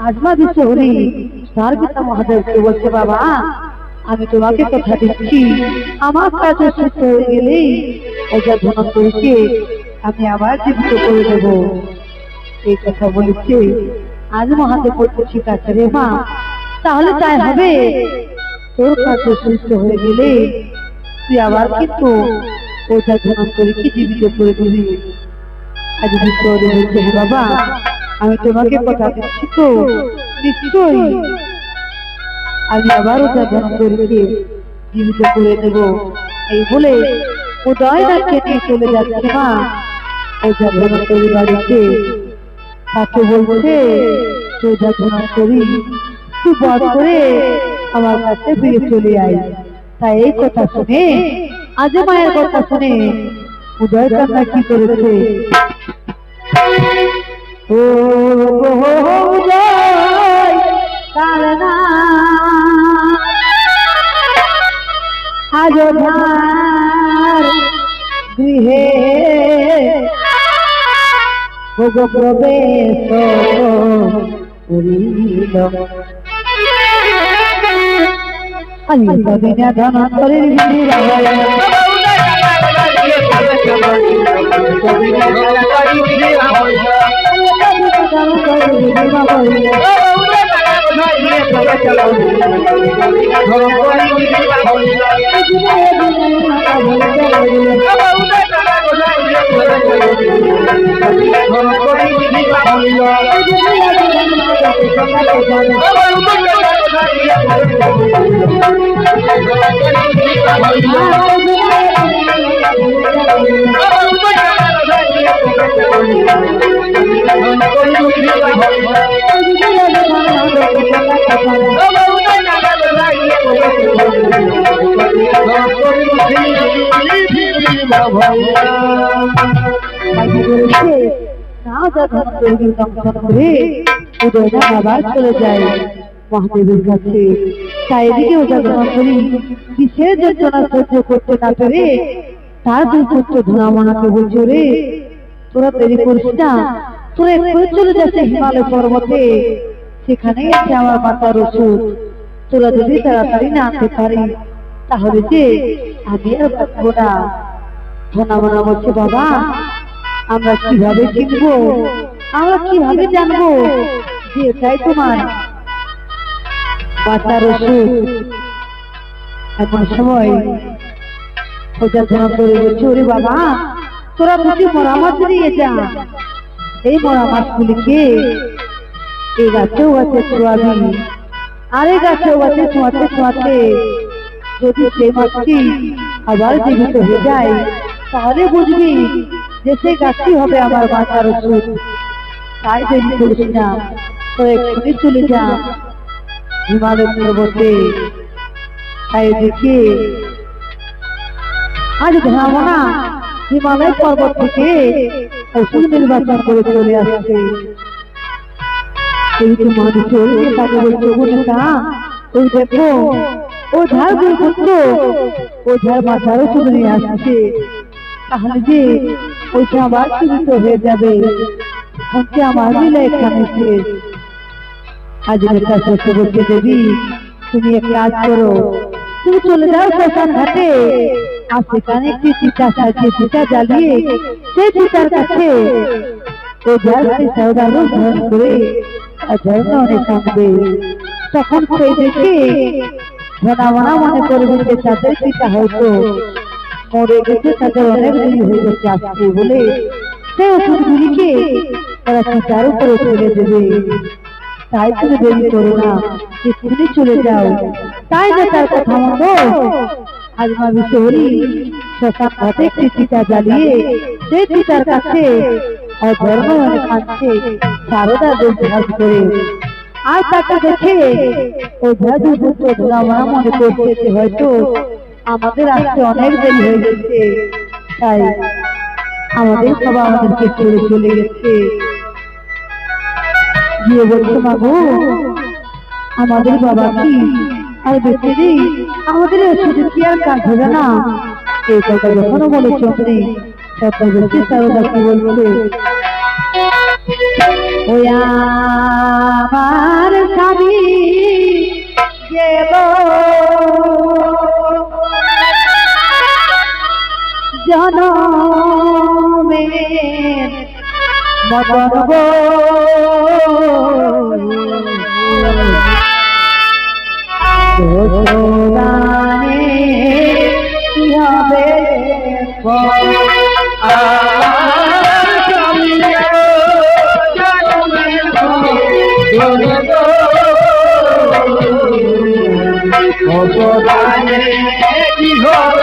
আজমা বিশ্বহরি তার পিতা মহাদেবকে বলছে, বাবা আমি তোমাকে কথা দিচ্ছি, আমার কাছে সুস্থ হয়ে গেলেই ওজা ধনন্তরীকে আমি আবার জীবিত করে দেব। এই কথা বলেছে। আজ মহাদেব বলছে, ঠিক আছে রে মা, তাহলে তাই হবে, তোর কাছে সুস্থ হয়ে গেলে তুই আবার কিন্তু ওজা ধনন্তরীকে জীবিত করে দিবি। আজ বিশ্বহরি বলছে, বাবা আমি তোমাকে কথা দিচ্ছি তো নিশ্চয়ই আমি আবার ওটা ধনন্তরীকে জীবিত করে দেব। এই বলে উদয় রাখতে নিয়ে চলে যাচ্ছে মা ওঝা ধনন্তরী বাড়িতে। তাকে বলছে, ওঝা ধনন্তরী তুই বধ করে আমার কাছে ফিরে চলে আয়। তাই এই কথা শুনে, আজ মায়ের কথা শুনে উদয় কান্না কি করেছে, ও উদয় কান্না আজ ধার গৃহে প্রবেশ করিল, আলিয়া ধনন্তরীর আবার চলে যায় মহাদেবের কাছে। তাই এদিকে ওঝা ধনন্তরী কিসের যন্ত্রণা সহ্য করতে না পেরে তার দুই পুত্র ধনামনাকে বলছে, রে তোরা দেরি করিস না, তোরা একটু চলে যাচ্ছে হিমালয় পর্বতে, সেখানেই আছে আমার মাতার ওষুধ, তোরা যদি তাড়াতাড়ি না আনতে পারি তাহলে যে আমি আর বাঁচবো না। ধনামনা বলছে, বাবা আমরা কিভাবে চিনবো, আমরা কিভাবে জানবো যে এটাই তোমার বাঁচার ওষুধ? এমন সময় ওঝা ধনন্তরী বলছে, ওরে বাবা তোরা বুঝি মরা মাছ নিয়ে যা, এই মরা মাছগুলিকে এই গাছেও গাছে ছোঁয়াবি, আর এই গাছেও গাছে ছোঁয়াতে ছোঁয়াতে যদি সেই মাছটি আবার জীবিত হয়ে যায় তাহলে বুঝবি যে সেই গাছটি হবে আমার বাঁচার ওষুধ। তাই দেরি করিস না, তো এক্ষুনি চলে যা হিমালয় পর্বতে। তাই দেখে আজ ধনামনা হিমালয় পর্বত থেকে ওষুধ নির্বাচন করে চলে আসছে। এই তো মানুষের তাকে বলছে, বোনেটা ওই দেখো ওঝার দুই পুত্র ওঝার বাঁচার ওষুধ নিয়ে আসছে, তাহলে যে ওইটা আবার জীবিত হয়ে যাবে, হচ্ছে আমার মিলে এখানে শেষ। আজ নেতা সত্য বলতে দেবী তুমি এক কাজ করো, তুমি চলে যাও শ্মশান ঘাটে, আর সেখানে একটি চিতা সাজিয়ে চিতা জ্বালিয়ে সেই চিতার কাছে সৌদাগর ধারণ করে ঝরণে থাকবে। তখন সেই দেখে মনা মনা মনে করবে যে তাদের পিতা হয়তো মরে গেছে, তাদের অনেক দেরি হয়ে গেছে আসছে বলে সেই ওষুধগুলিকে তারা চিতার উপরে ফেলে দেবে। তাই তুমি দেরি করো না, এক্ষুনি চলে যাও। তাই যে তার কথা মতো আজ মা বিশ্বহরি শ্মশান ঘাটে একটি চিতা জ্বালিয়ে সেই চিতার কাছে ধর্মনে কাঁদছে সারদা দেব ধ্যাস করে। আর তাকে দেখে ধ্যাস পুত্র ধরা মনে করছে যে হয়তো আমাদের আসতে অনেক দেরি হয়ে গেছে, তাই আমাদের সবাই আমাদেরকে ছেড়ে চলে গেছে। গিয়ে বলছে মাগো আমাদের বাবা কি আর বেঁচে নেই, আমাদের ওষুধে কি আর কাজ হবে না? এই কথা যখনও বলে চন্দ্রী তখন বলছে সারদা কি বলছে, ওই আমার স্বামী গেল জনমে মদন গো, কি হবে দেখিবে কি হবে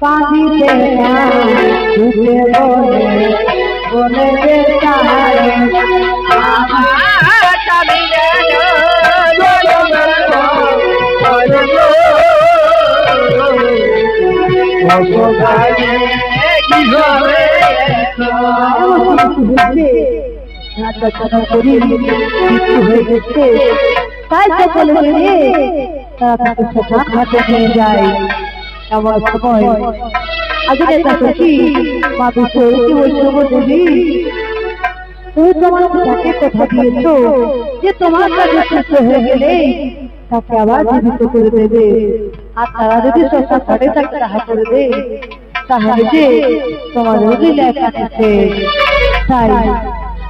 কাঁদিতে বলে বলে হয়ে গেছে। তাই সকলে মিলে তারা তাকে শ্মশান ঘাটে নিয়ে যায়। এমন সময় আগে কি মা বিশ্বহরি বলছো দেবী তুমি তোমার তাকে কথা দিয়েছ যে তোমার কাছে সুস্থ হয়ে গেলে তাকে আবার জীবিত করে দেবে, আর তারা যদি শ্মশান ঘাটে তাকে রাহা করে দেয় তাহলে যে তোমার লীলা এখানে শেষ। তাই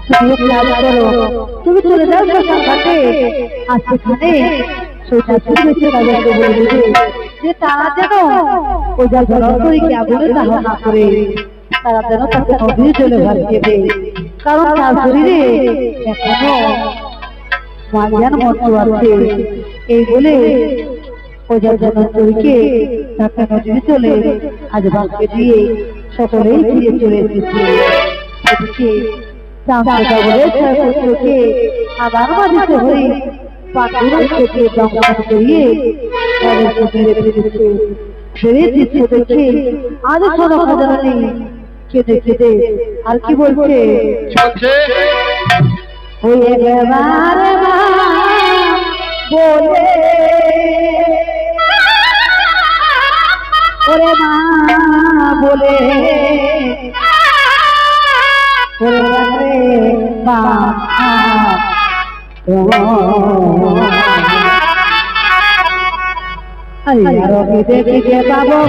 তুমি কাজ করো, তুমি চলে যাও শ্মশান ঘাটে, আর সেখানে তাদেরকে বলে দেবে যে তারা যেন ওজা ধরন্তরীকে আগুনে দাহ না করে, তারা যেন তাকে নদীর জলে ভাসিয়ে দেয়, কারণ তার শরীরে এখনো মারিয়ান মন্ত্র আছে। এই বলে ওজা ধরন্তরীকে তাকে নদীর জলে আজ ভাসিয়ে দিয়ে সকলেই ফিরে চলে এসেছে। এদিকে পুত্রকে আবার বাঁধিতে হয়ে পাখির থেকে দমন করিয়ে ছেড়ে দিচ্ছে। দেখে আজ শোনো খাজানা নেই কেঁদে কেঁদে আর কি বলছে, ওই একবার বলে ওরে মা বলে দেখে পাবো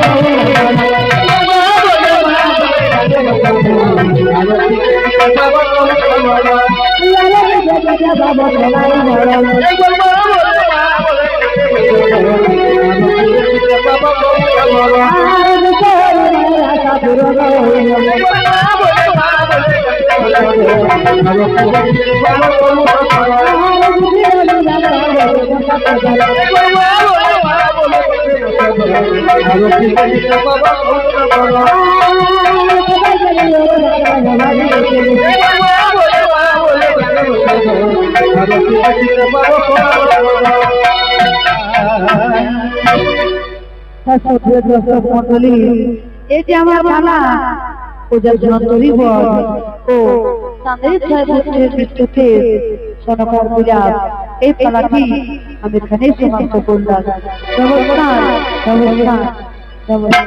Baba দর্শক মন্ডলী, এই যে আমার পালা পূজার জনতরী বল ও তাদের ছয় পুত্রের মৃত্যুতে সনকার বিলাপ, এই পালাটি আমি এখানেই সমাপ্ত করলাম। নমস্কার, নমস্কার, নমস্কার।